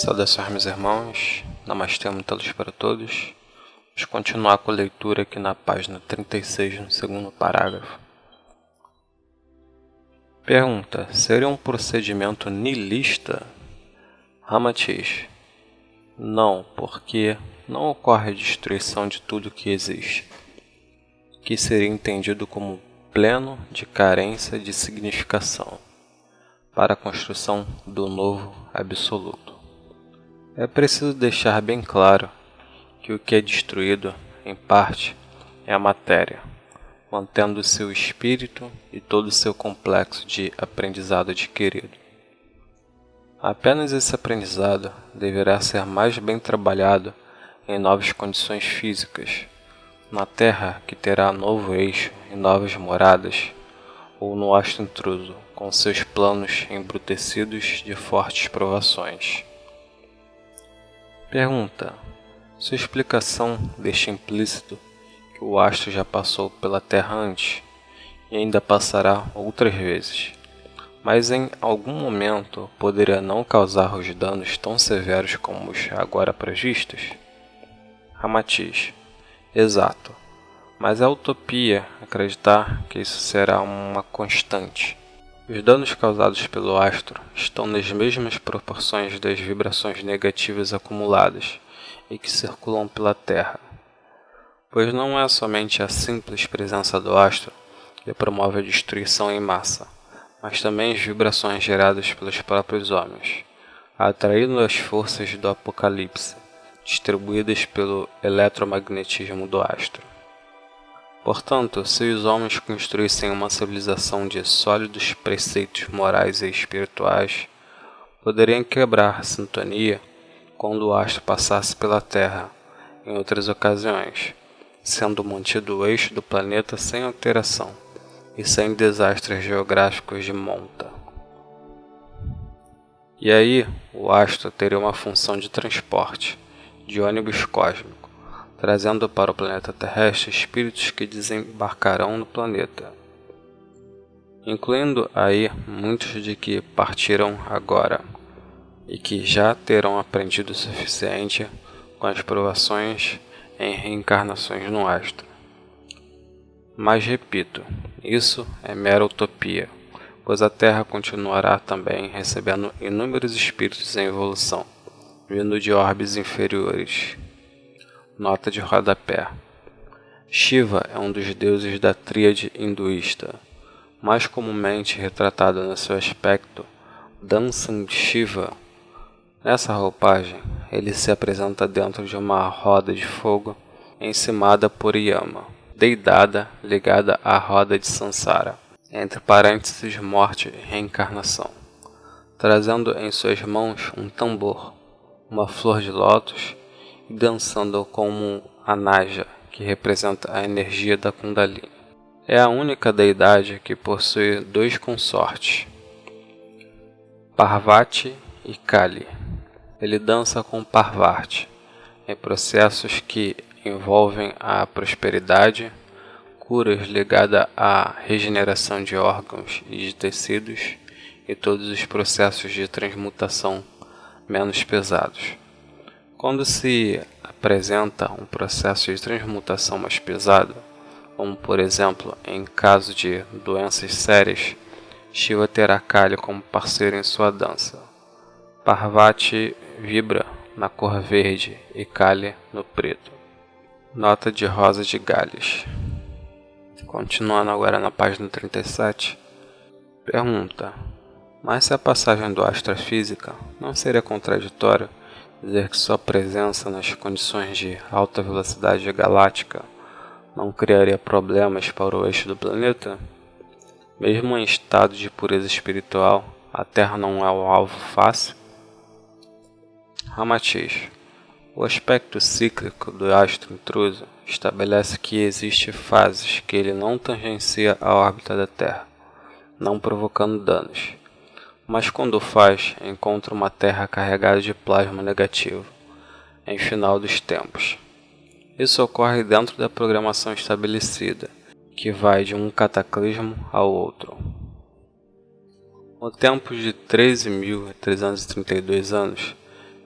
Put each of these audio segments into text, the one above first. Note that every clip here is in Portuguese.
Saudações, meus irmãos, namastê, muita luz para todos. Vamos continuar com a leitura aqui na página 36, no segundo parágrafo. Pergunta: seria um procedimento nihilista? Ramatiz: não, porque não ocorre a destruição de tudo que existe, que seria entendido como pleno de carência de significação, para a construção do novo absoluto. É preciso deixar bem claro que o que é destruído, em parte, é a matéria, mantendo seu espírito e todo o seu complexo de aprendizado adquirido. Apenas esse aprendizado deverá ser mais bem trabalhado em novas condições físicas, na Terra que terá novo eixo e novas moradas, ou no astro intruso, com seus planos embrutecidos de fortes provações. Pergunta: sua explicação deixa implícito que o astro já passou pela Terra antes e ainda passará outras vezes, mas em algum momento poderia não causar os danos tão severos como os agora previstos? Ramatiz: exato, mas é utopia acreditar que isso será uma constante. Os danos causados pelo astro estão nas mesmas proporções das vibrações negativas acumuladas e que circulam pela Terra, pois não é somente a simples presença do astro que promove a destruição em massa, mas também as vibrações geradas pelos próprios homens, atraindo as forças do apocalipse, distribuídas pelo eletromagnetismo do astro. Portanto, se os homens construíssem uma civilização de sólidos preceitos morais e espirituais, poderiam quebrar a sintonia quando o astro passasse pela Terra em outras ocasiões, sendo mantido o eixo do planeta sem alteração e sem desastres geográficos de monta. E aí, o astro teria uma função de transporte, de ônibus cósmico, trazendo para o planeta terrestre espíritos que desembarcarão no planeta, incluindo aí muitos de que partiram agora e que já terão aprendido o suficiente com as provações em reencarnações no astro. Mas repito, isso é mera utopia, pois a Terra continuará também recebendo inúmeros espíritos em evolução, vindo de orbes inferiores. Nota de rodapé: Shiva é um dos deuses da tríade hinduísta, mais comumente retratado no seu aspecto Dansang Shiva. Nessa roupagem, ele se apresenta dentro de uma roda de fogo encimada por Yama, deidada ligada à roda de Sansara, entre parênteses morte e reencarnação, trazendo em suas mãos um tambor, uma flor de lótus e dançando como a Naja, que representa a energia da Kundalini. É a única deidade que possui dois consortes, Parvati e Kali. Ele dança com Parvati em processos que envolvem a prosperidade, curas ligadas à regeneração de órgãos e de tecidos e todos os processos de transmutação menos pesados. Quando se apresenta um processo de transmutação mais pesado, como por exemplo em caso de doenças sérias, Shiva terá Kali como parceiro em sua dança. Parvati vibra na cor verde e Kali no preto. Nota de Rosa de Gales. Continuando agora na página 37. Pergunta: mas se a passagem do astro à física não seria contraditório dizer que sua presença nas condições de alta velocidade galáctica não criaria problemas para o eixo do planeta? Mesmo em estado de pureza espiritual, a Terra não é o alvo fácil? Ramatiz: o aspecto cíclico do astro intruso estabelece que existem fases que ele não tangencia a órbita da Terra, não provocando danos, mas quando o faz, encontra uma Terra carregada de plasma negativo, em final dos tempos. Isso ocorre dentro da programação estabelecida, que vai de um cataclismo ao outro. No tempo de 13.332 anos,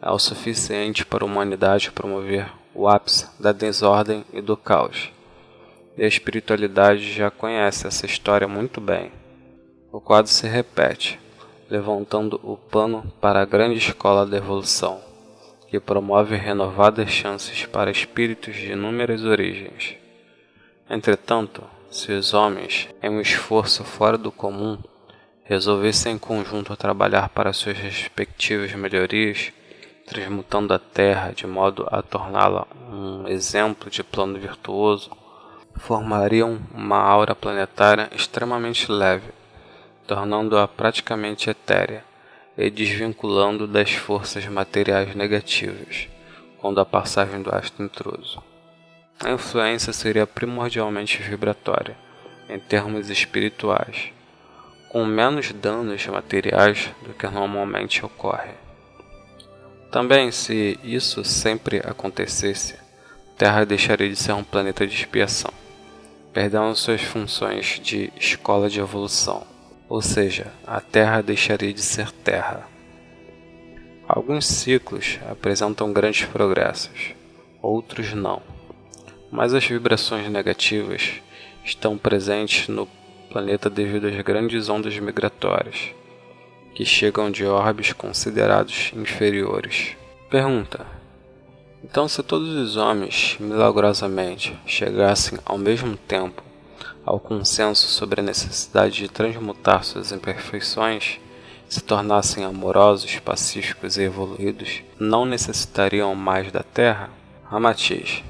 é o suficiente para a humanidade promover o ápice da desordem e do caos. E a espiritualidade já conhece essa história muito bem. O quadro se repete, levantando o pano para a grande escola da evolução, que promove renovadas chances para espíritos de inúmeras origens. Entretanto, se os homens, em um esforço fora do comum, resolvessem em conjunto trabalhar para suas respectivas melhorias, transmutando a Terra de modo a torná-la um exemplo de plano virtuoso, formariam uma aura planetária extremamente leve, tornando-a praticamente etérea e desvinculando das forças materiais negativas, quando a passagem do astro intruso. A influência seria primordialmente vibratória, em termos espirituais, com menos danos materiais do que normalmente ocorre. Também, se isso sempre acontecesse, Terra deixaria de ser um planeta de expiação, perdendo suas funções de escola de evolução, ou seja, a Terra deixaria de ser Terra. Alguns ciclos apresentam grandes progressos, outros não, mas as vibrações negativas estão presentes no planeta devido às grandes ondas migratórias, que chegam de orbes considerados inferiores. Pergunta: então, se todos os homens, milagrosamente, chegassem ao mesmo tempo ao consenso sobre a necessidade de transmutar suas imperfeições, se tornassem amorosos, pacíficos e evoluídos, não necessitariam mais da Terra? Ramatiz: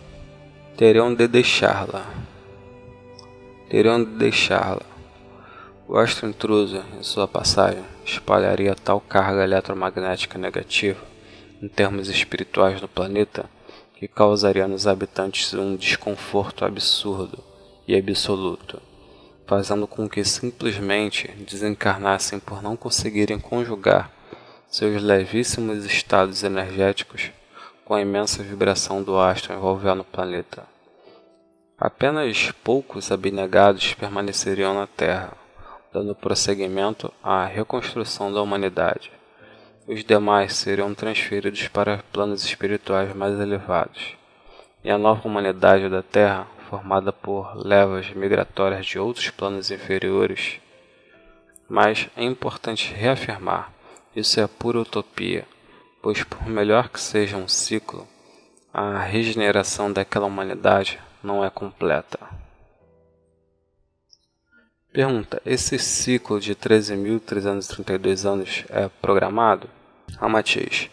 teriam de deixá-la. O astro intruso, em sua passagem, espalharia tal carga eletromagnética negativa, em termos espirituais no planeta, que causaria nos habitantes um desconforto absurdo e absoluto, fazendo com que simplesmente desencarnassem por não conseguirem conjugar seus levíssimos estados energéticos com a imensa vibração do astro envolvendo o planeta. Apenas poucos abnegados permaneceriam na Terra, dando prosseguimento à reconstrução da humanidade. Os demais seriam transferidos para planos espirituais mais elevados, e a nova humanidade da Terra, formada por levas migratórias de outros planos inferiores. Mas é importante reafirmar, isso é pura utopia, pois por melhor que seja um ciclo, a regeneração daquela humanidade não é completa. Pergunta: esse ciclo de 13.332 anos é programado? Ramatiz: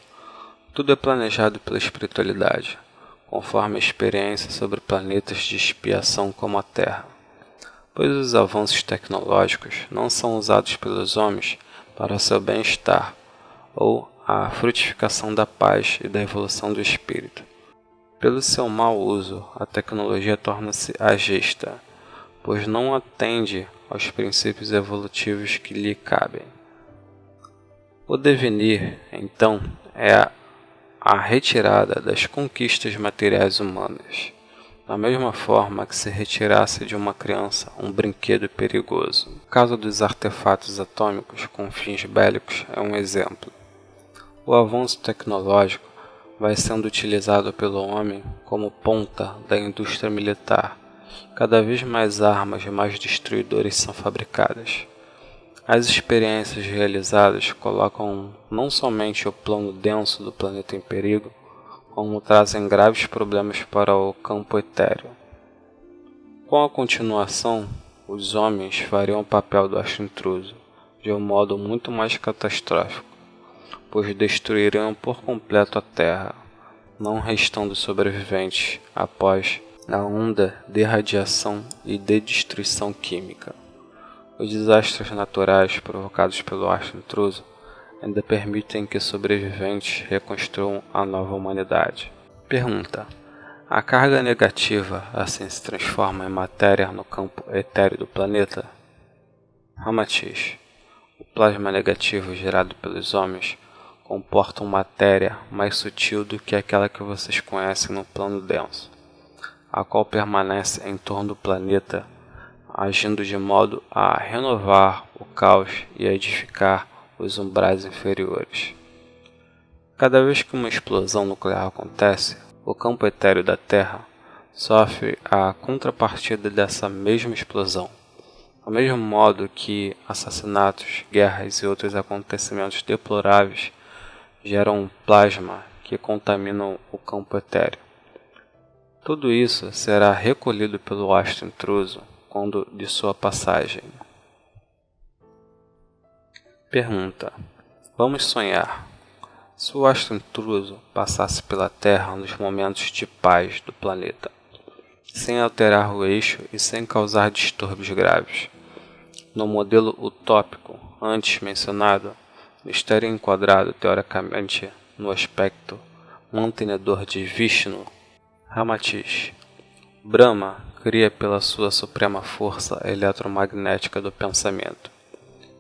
tudo é planejado pela espiritualidade, conforme a experiência sobre planetas de expiação como a Terra, pois os avanços tecnológicos não são usados pelos homens para o seu bem-estar ou a frutificação da paz e da evolução do espírito. Pelo seu mau uso, a tecnologia torna-se agesta, pois não atende aos princípios evolutivos que lhe cabem. O devenir, então, é a retirada das conquistas materiais humanas, da mesma forma que se retirasse de uma criança um brinquedo perigoso. O caso dos artefatos atômicos com fins bélicos é um exemplo. O avanço tecnológico vai sendo utilizado pelo homem como ponta da indústria militar. Cada vez mais armas e mais destruidores são fabricadas. As experiências realizadas colocam não somente o plano denso do planeta em perigo, como trazem graves problemas para o campo etéreo. Com a continuação, os homens fariam o papel do astro intruso, de um modo muito mais catastrófico, pois destruiriam por completo a Terra, não restando sobreviventes após a onda de radiação e de destruição química. Os desastres naturais provocados pelo astro intruso ainda permitem que sobreviventes reconstruam a nova humanidade. Pergunta: a carga negativa assim se transforma em matéria no campo etéreo do planeta? Ramatiz: o plasma negativo gerado pelos homens comporta uma matéria mais sutil do que aquela que vocês conhecem no plano denso, a qual permanece em torno do planeta, agindo de modo a renovar o caos e a edificar os umbrais inferiores. Cada vez que uma explosão nuclear acontece, o campo etéreo da Terra sofre a contrapartida dessa mesma explosão. Do mesmo modo que assassinatos, guerras e outros acontecimentos deploráveis geram um plasma que contaminam o campo etéreo. Tudo isso será recolhido pelo astro intruso quando de sua passagem. Pergunta: vamos sonhar. Se o astro intruso passasse pela Terra nos momentos de paz do planeta, sem alterar o eixo e sem causar distúrbios graves, no modelo utópico antes mencionado, estaria enquadrado teoricamente no aspecto mantenedor de Vishnu, Ramatiz. Brahma cria pela sua suprema força eletromagnética do pensamento,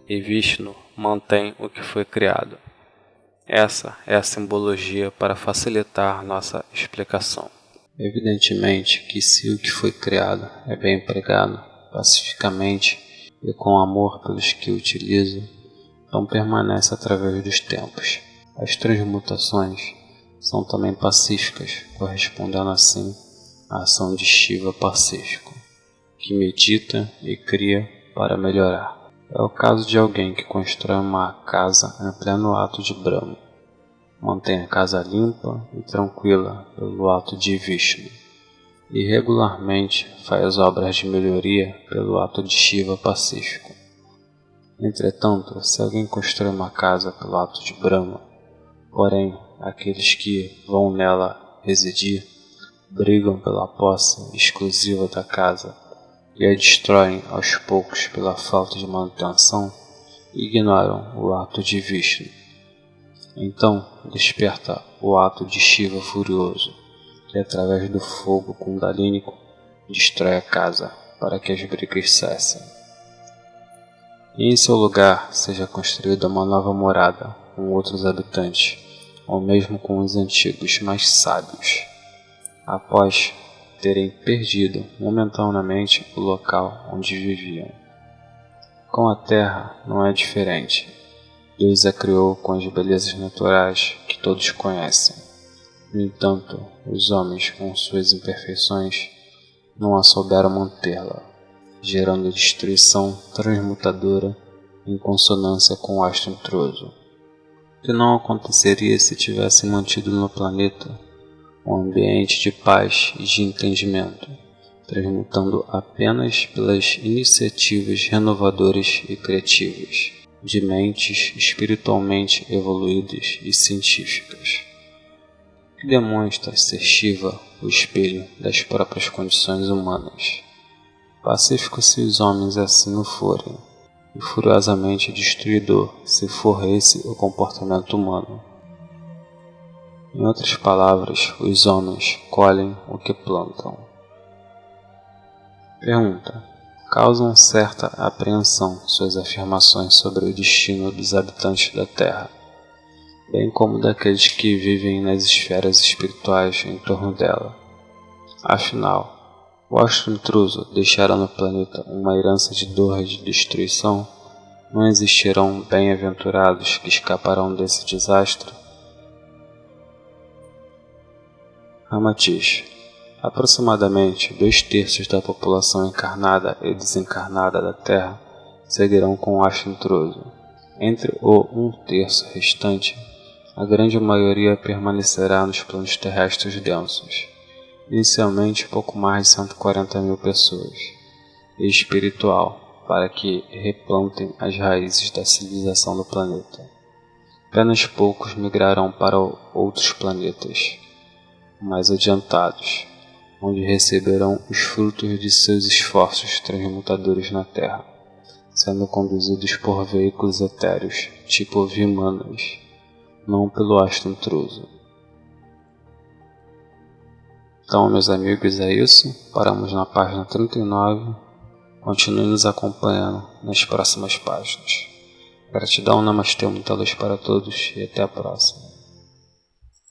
e Vishnu mantém o que foi criado. Essa é a simbologia para facilitar nossa explicação. Evidentemente que se o que foi criado é bem empregado, pacificamente e com amor pelos que o utilizam, então permanece através dos tempos. As transmutações são também pacíficas, correspondendo assim à ação de Shiva pacífico, que medita e cria para melhorar. É o caso de alguém que constrói uma casa em pleno ato de Brahma, mantém a casa limpa e tranquila pelo ato de Vishnu, e regularmente faz obras de melhoria pelo ato de Shiva pacífico. Entretanto, se alguém constrói uma casa pelo ato de Brahma, porém aqueles que vão nela residir brigam pela posse exclusiva da casa e a destroem aos poucos pela falta de manutenção, ignoram o ato de Vishnu. Então desperta o ato de Shiva furioso, que através do fogo kundalínico destrói a casa para que as brigas cessem. E em seu lugar seja construída uma nova morada com outros habitantes, ou mesmo com os antigos mais sábios, após terem perdido momentaneamente o local onde viviam. Com a Terra não é diferente. Deus a criou com as belezas naturais que todos conhecem. No entanto, os homens, com suas imperfeições, não a souberam mantê-la, gerando destruição transmutadora em consonância com o astro intruso. O que não aconteceria se tivessem mantido no planeta um ambiente de paz e de entendimento, transmutando apenas pelas iniciativas renovadoras e criativas de mentes espiritualmente evoluídas e científicas, que demonstra ser Shiva o espelho das próprias condições humanas. Pacífico se os homens assim o forem, e furiosamente destruidor se for esse o comportamento humano. Em outras palavras, os homens colhem o que plantam. Pergunta: causam certa apreensão suas afirmações sobre o destino dos habitantes da Terra, bem como daqueles que vivem nas esferas espirituais em torno dela. Afinal, o astro intruso deixará no planeta uma herança de dor e de destruição? Não existirão bem-aventurados que escaparão desse desastre? Ramatiz: aproximadamente 2/3 da população encarnada e desencarnada da Terra seguirão com o astro intruso. Entre o 1/3 restante, a grande maioria permanecerá nos planos terrestres densos, inicialmente pouco mais de 140 mil pessoas, e espiritual, para que replantem as raízes da civilização do planeta. Apenas poucos migrarão para outros planetas mais adiantados, onde receberão os frutos de seus esforços transmutadores na Terra, sendo conduzidos por veículos etéreos, tipo Vimanas, não pelo astro intruso. Então, meus amigos, é isso. Paramos na página 39. Continue nos acompanhando nas próximas páginas. Gratidão, namastê, muita luz para todos e até a próxima.